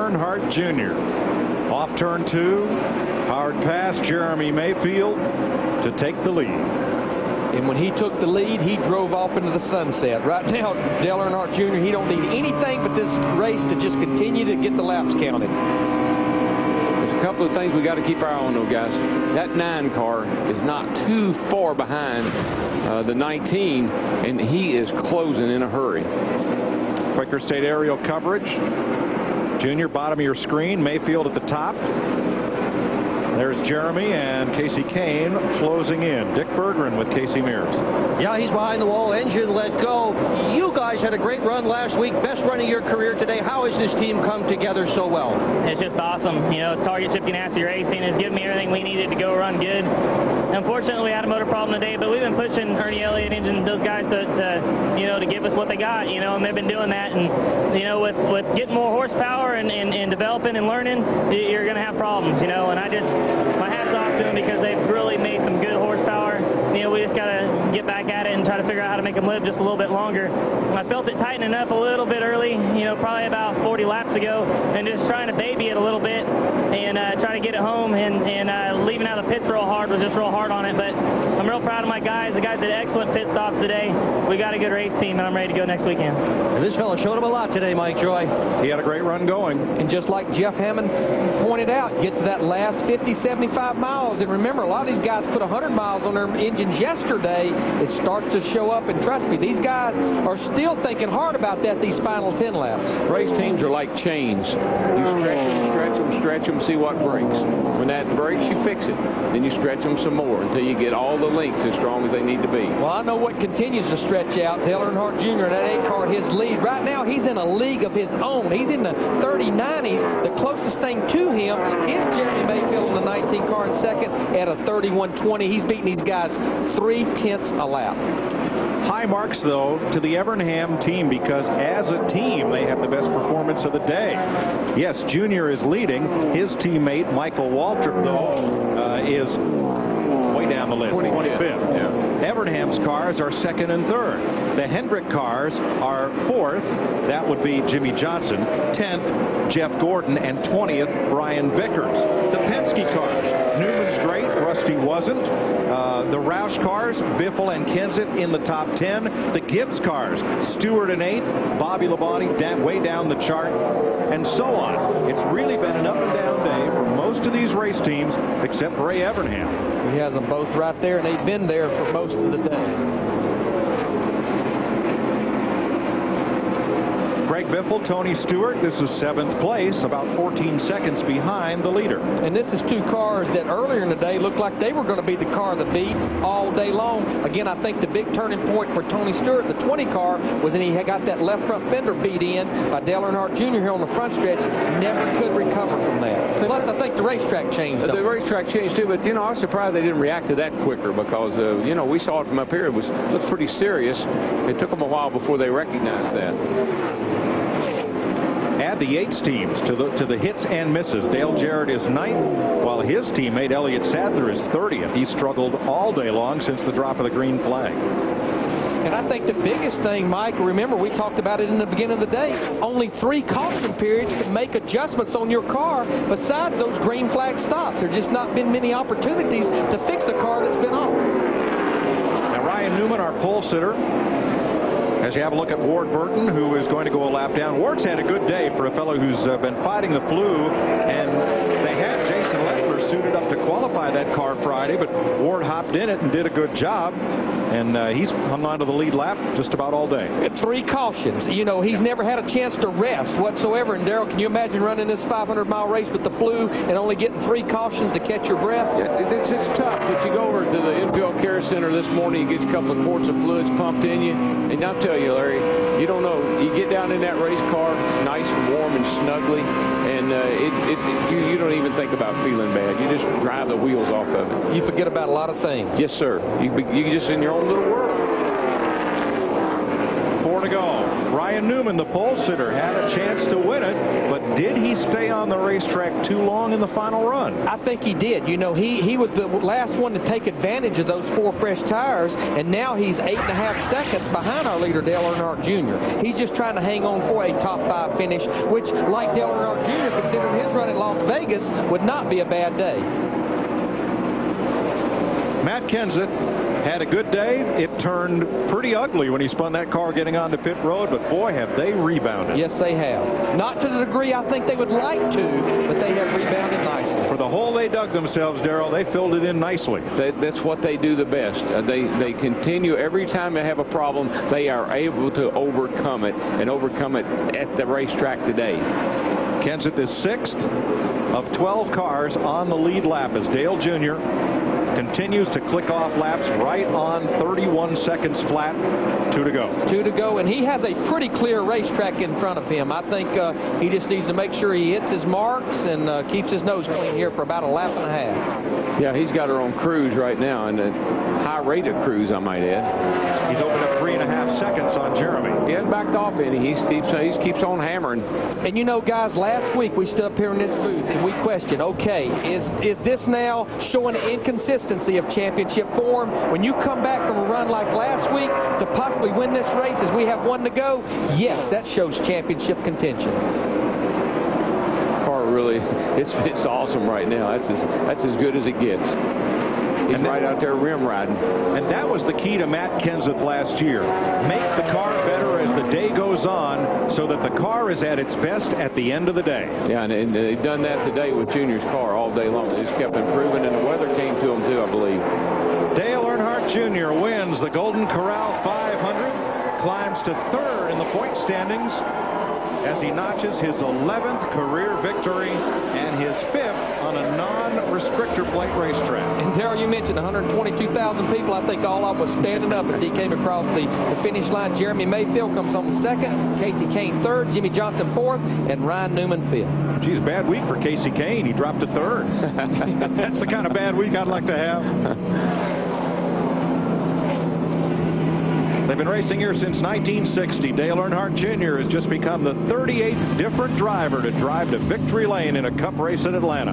Earnhardt Jr. Off turn 2, hard pass Jeremy Mayfield to take the lead. And when he took the lead, he drove off into the sunset. Right now, Dale Earnhardt Jr., he don't need anything but this race to just continue to get the laps counted. There's a couple of things we got to keep our eye on, though, guys. That 9 car is not too far behind the 19, and he is closing in a hurry. Quaker State aerial coverage. Junior, bottom of your screen. Mayfield at the top. There's Jeremy and Casey Kane closing in. Dick Berggren with Casey Mears. Yeah, he's behind the wall. Engine let go. You guys had a great run last week. Best run of your career today. How has this team come together so well? It's just awesome. You know, Target Shifting Nasty Racing has given me everything we needed to go run good. Unfortunately, we had a motor problem today, but we've been pushing Ernie Elliott Engine, those guys to give us what they got, and they've been doing that. And, with getting more horsepower and developing and learning, you're going to have problems, and my hat's off to them because they've really made some good horsepower. We just got to get back at it and try to figure out how to make them live just a little bit longer. I felt it tightening up a little bit early, probably about 40 laps ago, and just trying to baby it a little bit and try to get it home. And leaving out of the pits real hard was just real hard on it. But I'm real proud of my guys. The guys did excellent pit stops today. We got a good race team, and I'm ready to go next weekend. And this fella showed him a lot today, Mike Joy. He had a great run going. And just like Jeff Hammond pointed out, get to that last 50, 75 miles. And remember, a lot of these guys put 100 miles on their engines yesterday. It starts to show up. And trust me, these guys are still thinking hard about that these final 10 laps. Race teams are like chains. You stretch them, see what breaks. When that breaks, you fix it. Then you stretch them some more until you get all the links as strong as they need to be. Well, I know what continues to stretch out. Dale Earnhardt Jr. in that 8 car, his lead. Right now, he's in a league of his own. He's in the 30-90s. The closest thing to him is Jeremy Mayfield in the 19 car in second at a 31-20. He's beating these guys 3/10 a lap. High marks, though, to the Evernham team because as a team, they have the best performance of the day. Yes, Junior is leading. His teammate, Michael Waltrip, though, is way down the list, 25th. Yeah. Evernham's cars are second and third. The Hendrick cars are fourth. That would be Jimmy Johnson. 10th, Jeff Gordon. And 20th, Brian Vickers. The Penske cars, Newman's great. Rusty wasn't. The Roush cars, Biffle and Kenseth in the top 10. The Gibbs cars, Stewart in 8th, Bobby Labonte way down the chart, and so on. It's really been an up and down day for most of these race teams except Ray Evernham. He has them both right there, and they've been there for most of the day. Greg Biffle, Tony Stewart, this is 7th place, about 14 seconds behind the leader. And this is 2 cars that earlier in the day looked like they were going to be the car of the beat all day long. Again, I think the big turning point for Tony Stewart, the 20 car, was when he got that left front fender beat in by Dale Earnhardt Jr. here on the front stretch. Never could recover from that. Plus, I think the racetrack changed. The racetrack changed too, but I was surprised they didn't react to that quicker because we saw it from up here. It looked pretty serious. It took them a while before they recognized that. Add the Yates teams to the hits and misses. Dale Jarrett is 9th, while his teammate Elliott Sadler is 30th. He struggled all day long since the drop of the green flag. And I think the biggest thing, Mike, remember we talked about it in the beginning of the day, only 3 caution periods to make adjustments on your car besides those green flag stops. There's just not been many opportunities to fix a car that's been off. Now Ryan Newman, our pole sitter, as you have a look at Ward Burton, who is going to go a lap down. Ward's had a good day for a fellow who's been fighting the flu, and they had Jason Leffler suited up to qualify that car Friday, but Ward hopped in it and did a good job, and he's hung on to the lead lap just about all day. 3 cautions. He's never had a chance to rest whatsoever. And Darrell, can you imagine running this 500-mile race with the flu and only getting 3 cautions to catch your breath? Yeah, it's tough. But you go over to the infield care center this morning, you get a couple of quarts of fluids pumped in you, and I'll tell you, Larry, you don't know. You get down in that race car, it's nice and warm and snuggly, and you don't even think about feeling bad. You just drive the wheels off of it. You forget about a lot of things. Yes, sir. You just in your own little world. 4 to go. Ryan Newman, the pole sitter, had a chance to win it, but did he stay on the racetrack too long in the final run? I think he did. He was the last one to take advantage of those 4 fresh tires, and now he's 8.5 seconds behind our leader, Dale Earnhardt Jr. He's just trying to hang on for a top 5 finish, which, like Dale Earnhardt Jr., considering his run at Las Vegas would not be a bad day. Matt Kenseth had a good day. It turned pretty ugly when he spun that car getting onto pit road, but boy, have they rebounded. Yes, they have. Not to the degree I think they would like to, but they have rebounded nicely. For the hole they dug themselves, Darrell, they filled it in nicely. That's what they do the best. They continue every time they have a problem, they are able to overcome it and overcome it at the racetrack today. Kenseth is 6th of 12 cars on the lead lap as Dale Jr. continues to click off laps right on 31 seconds flat. 2 to go. 2 to go, and he has a pretty clear racetrack in front of him. I think he just needs to make sure he hits his marks and keeps his nose clean here for about a lap and a half. Yeah, he's got her on cruise right now, and a high rate of cruise, I might add. He's opened up 3.5 seconds on Jeremy. He hasn't backed off any. He keeps on hammering. And you know, guys, last week we stood up here in this booth and we questioned, okay, is this now showing an inconsistency of championship form? When you come back from a run like last week to possibly win this race as we have 1 to go, yes, that shows championship contention. Car really, it's awesome right now. That's as good as it gets. He's right out there rim riding. And that was the key to Matt Kenseth last year. Make the car better as the day goes on so that the car is at its best at the end of the day. Yeah, and they've done that today with Junior's car all day long. They just kept improving, and the weather came to them too, I believe. Dale Earnhardt Jr. wins the Golden Corral 500, climbs to 3rd in the point standings as he notches his 11th career victory and his 5th on a non-restrictor plate racetrack. And Darrell, you mentioned 122,000 people. I think all of them was standing up as he came across the finish line. Jeremy Mayfield comes on 2nd, Casey Kane 3rd, Jimmy Johnson 4th, and Ryan Newman 5th. Geez, bad week for Casey Kane. He dropped to 3rd. That's the kind of bad week I'd like to have. They've been racing here since 1960. Dale Earnhardt Jr. has just become the 38th different driver to drive to victory lane in a Cup race at Atlanta.